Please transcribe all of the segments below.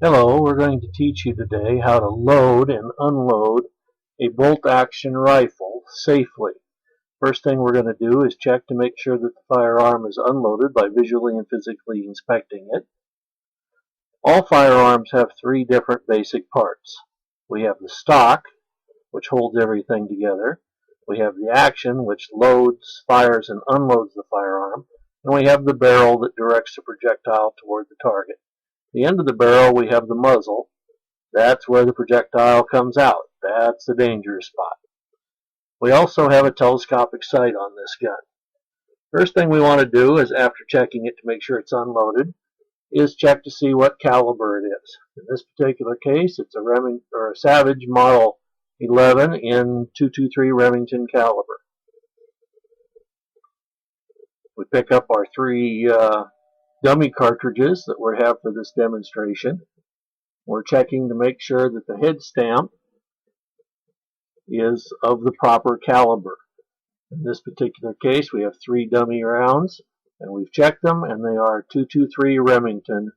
Hello, we're going to teach you today how to load and unload a bolt-action rifle safely. First thing we're going to do is check to make sure that the firearm is unloaded by visually and physically inspecting it. All firearms have three different basic parts. We have the stock, which holds everything together. We have the action, which loads, fires, and unloads the firearm. And we have the barrel that directs the projectile toward the target. At the end of the barrel, we have the muzzle. That's where the projectile comes out. That's the dangerous spot. We also have a telescopic sight on this gun. First thing we want to do is, after checking it to make sure it's unloaded, is check to see what caliber it is. In this particular case, it's a Savage Model 11 in 223 Remington caliber. We pick up our three dummy cartridges that we have for this demonstration. We're checking to make sure that the head stamp is of the proper caliber. In this particular case, we have three dummy rounds, and we've checked them, and they are 223 Remington,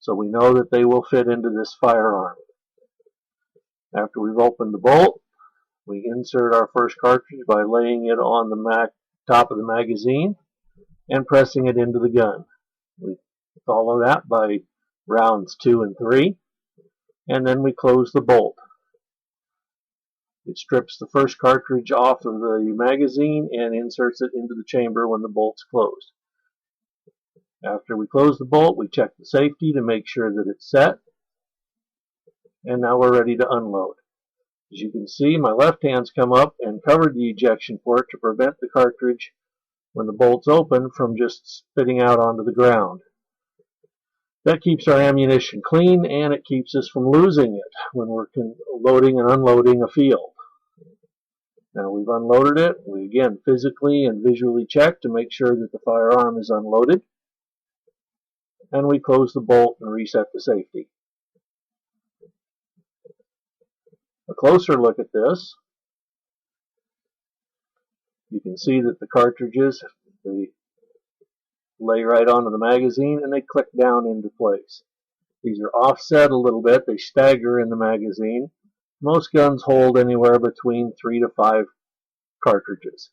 so we know that they will fit into this firearm. After we've opened the bolt, we insert our first cartridge by laying it on the top of the magazine and pressing it into the gun. We follow that by rounds 2 and 3, and then we close the bolt. It strips the first cartridge off of the magazine and inserts it into the chamber when the bolt's closed. After we close the bolt, we check the safety to make sure that it's set. And now we're ready to unload. As you can see, my left hand's come up and covered the ejection port to prevent the cartridge, when the bolt's open, from just spitting out onto the ground. That keeps our ammunition clean, and it keeps us from losing it when we're loading and unloading a field. Now we've unloaded it. We again physically and visually check to make sure that the firearm is unloaded. And we close the bolt and reset the safety. A closer look at this. You can see that the cartridges, they lay right onto the magazine and they click down into place. These are offset a little bit. They stagger in the magazine. Most guns hold anywhere between 3 to 5 cartridges.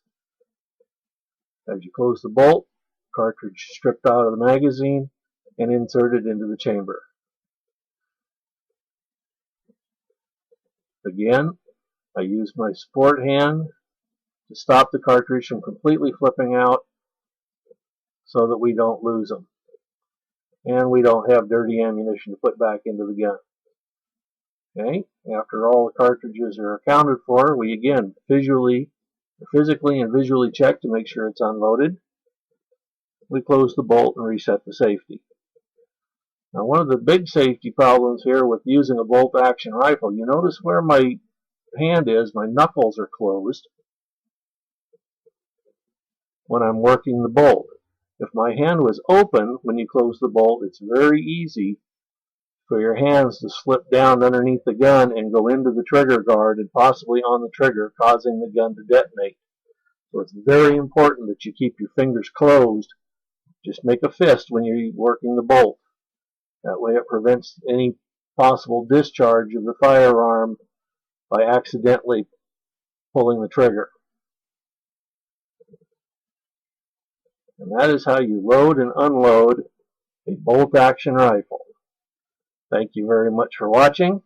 As you close the bolt, cartridge stripped out of the magazine and inserted into the chamber. Again, I use my support hand to stop the cartridge from completely flipping out so that we don't lose them. And we don't have dirty ammunition to put back into the gun. Okay, after all the cartridges are accounted for, we again physically and visually check to make sure it's unloaded. We close the bolt and reset the safety. Now, one of the big safety problems here with using a bolt-action rifle, you notice where my hand is, my knuckles are closed when I'm working the bolt. If my hand was open when you close the bolt, it's very easy for your hands to slip down underneath the gun and go into the trigger guard and possibly on the trigger, causing the gun to detonate. So it's very important that you keep your fingers closed. Just make a fist when you're working the bolt. That way it prevents any possible discharge of the firearm by accidentally pulling the trigger. And that is how you load and unload a bolt-action rifle. Thank you very much for watching.